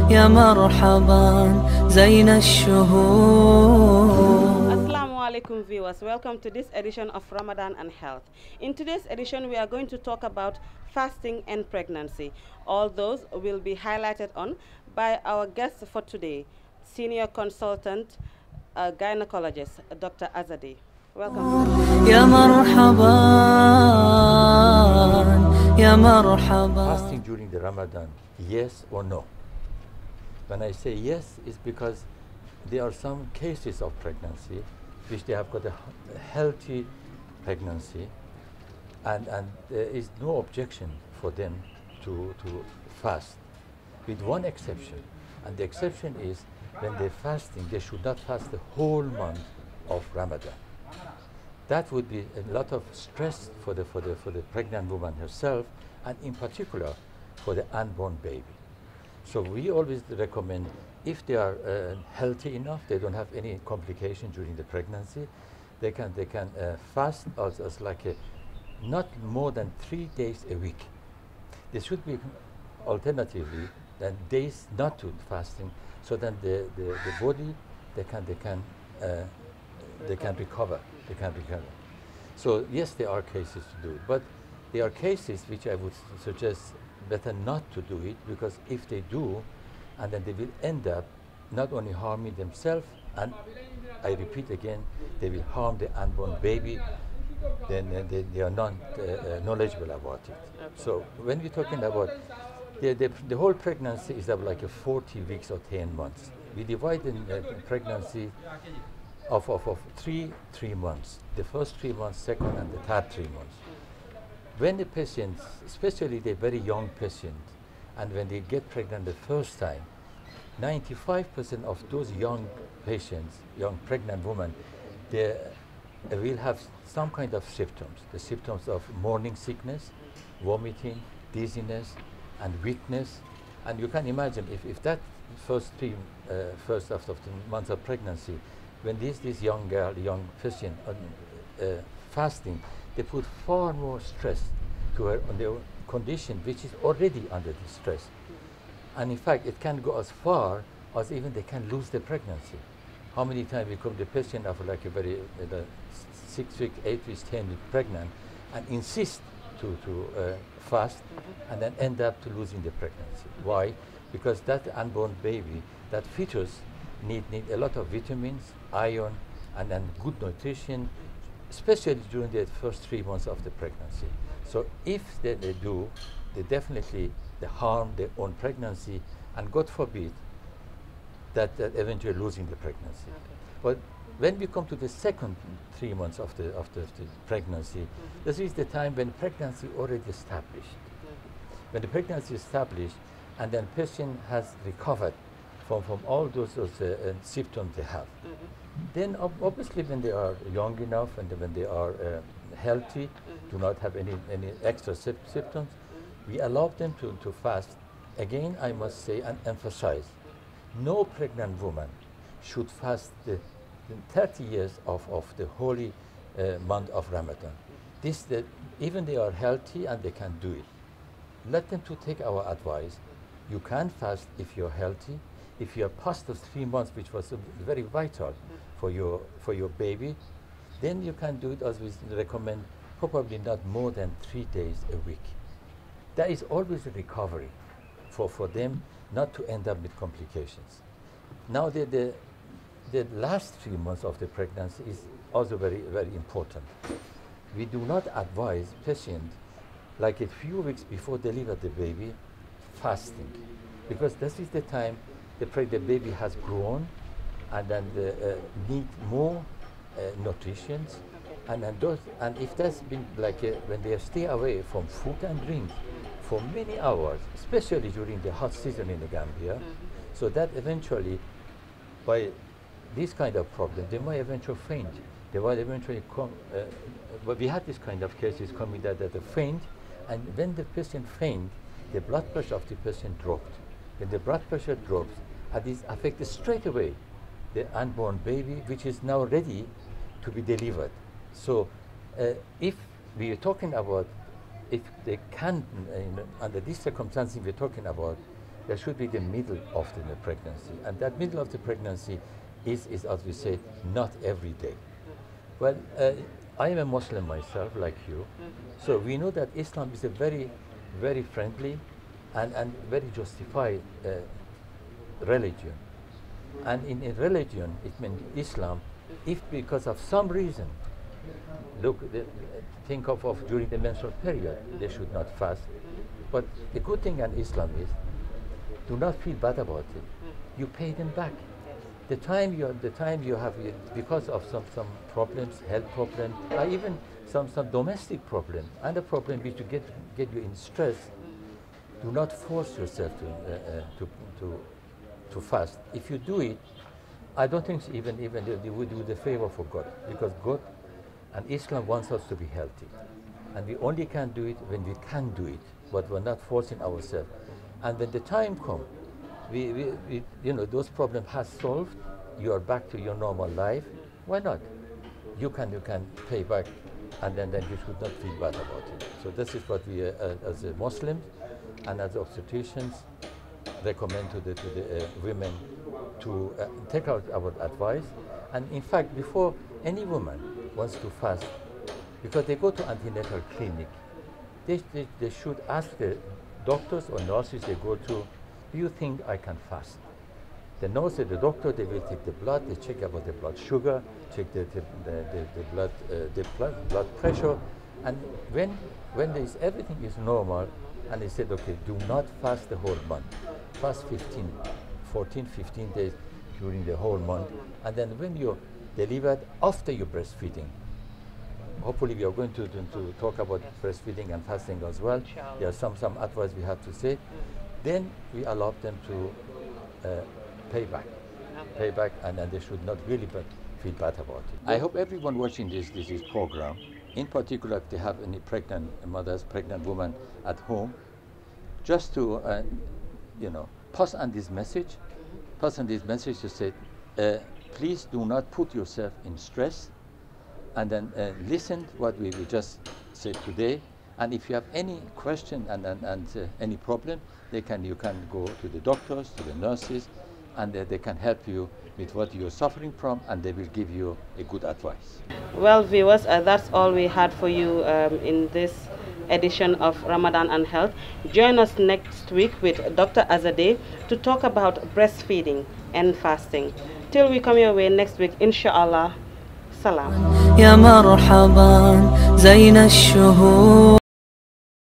يا مرحبا زين الشهور. Assalamu alaikum viewers, welcome to this edition of Ramadan and Health. In today's edition we are going to talk about fasting and pregnancy. All those will be highlighted on by our guest for today, senior consultant gynecologist Dr. Azadie. Welcome. يا مرحبا يا مرحبا. Fasting during the Ramadan, yes or no? When I say yes, it's because there are some cases of pregnancy which they have got a healthy pregnancy, and there is no objection for them to fast, with one exception. And the exception is when they're fasting, they should not fast the whole month of Ramadan. That would be a lot of stress for the pregnant woman herself, and in particular for the unborn baby. So we always recommend, if they are healthy enough, they don't have any complication during the pregnancy, they can fast as like not more than 3 days a week. There should be alternatively then days not to fasting, so that the body they can recover. So yes, there are cases to do it, but there are cases which I would suggest better not to do it, because if they do, and then they will end up not only harming themselves, and I repeat again, they will harm the unborn baby, then they are not knowledgeable about it. Okay. So when we're talking about the whole pregnancy is like a 40 weeks or 10 months. We divide in pregnancy of three months. The first 3 months, second, and the third 3 months. When the patients, especially the very young patient, and when they get pregnant the first time, 95% of those young patients, young pregnant women, they will have some kind of symptoms. The symptoms of morning sickness, vomiting, dizziness, and weakness. And you can imagine if that first of the months of pregnancy, when this young girl, young patient fasting, they put far more stress to her on their condition, which is already under the stress. And in fact, it can go as far as even they can lose the pregnancy. How many times we come the patient after like a very 6 weeks, 8 weeks, 10 weeks pregnant, and insist to fast, and then end up to losing the pregnancy. Why? Because that unborn baby, that fetus, need a lot of vitamins, iron, and then good nutrition, especially during the first 3 months of the pregnancy. So if they do, they definitely harm their own pregnancy, and God forbid that eventually losing the pregnancy. Okay. But when we come to the second 3 months of the pregnancy, this is the time when pregnancy already established. When the pregnancy is established, and then patient has recovered from all those symptoms they have. Then obviously when they are young enough and when they are healthy, do not have any extra symptoms, we allow them to fast. Again, I must say and emphasize, no pregnant woman should fast the 30 years of the holy month of Ramadan. Even they are healthy and they can do it. Let them to take our advice. You can fast if you're healthy. If you are past those 3 months, which was very vital for your baby, then you can do it as we recommend, probably not more than 3 days a week. There is always a recovery for them not to end up with complications. Now the last 3 months of the pregnancy is also very, very important. We do not advise patients like a few weeks before deliver the baby fasting, because this is the time the baby has grown, and then need more nutrition, and if that's been like when they stay away from food and drink for many hours, especially during the hot season in the Gambia, so that eventually by this kind of problem they might eventually faint. They might eventually come. But we had this kind of cases coming that they faint, and when the patient faint, the blood pressure of the patient dropped. When the blood pressure drops, this affects straight away the unborn baby, which is now ready to be delivered. So if we are talking about, if they can, under these circumstances we're talking about There should be the middle of the pregnancy, and that middle of the pregnancy is as we say, not every day. Well, I am a Muslim myself, like you, so we know that Islam is a very, very friendly and very justified religion. And in religion, it means Islam, if because of some reason, look, think of during the menstrual period, they should not fast. But the good thing in Islam is, do not feel bad about it. You pay them back. The time you have, because of some problems, health problems, or even some domestic problem, and a problem which you get you in stress, do not force yourself to fast. If you do it, I don't think even you would do the favor for God, because God and Islam wants us to be healthy, and we only can do it when we can do it, but we're not forcing ourselves. And when the time comes, we you know, those problems has solved, you are back to your normal life. Why not? You can pay back, and then you should not feel bad about it. So this is what we, as a Muslims and as obstetricians, recommend to the women to take out our advice. And in fact, before any woman wants to fast, because they go to antenatal clinic, they should ask the doctors or nurses they go to, do you think I can fast? The nurse and the doctor, they will take the blood, they check about the blood sugar, check the blood pressure, and when everything is normal, and they said, okay, do not fast the whole month, fast 14, 15 days during the whole month, and then when you're delivered, after you're breastfeeding, hopefully we are going to talk about breastfeeding and fasting as well. There are some advice we have to say. Then we allow them to pay back, and they should not really feel bad about it. I hope everyone watching this program, in particular if they have any pregnant mothers, pregnant women at home, just to you know, pass on this message to say, please do not put yourself in stress, and then listen to what we just said today. And if you have any question and any problem, you can go to the doctors, to the nurses, and they can help you with what you're suffering from, and they will give you a good advice. Well, viewers, that's all we had for you in this edition of Ramadan and Health. Join us next week with Dr. Azadie to talk about breastfeeding and fasting. Till we come your way next week, inshallah. Salam. يا مرحبا زين الشهور.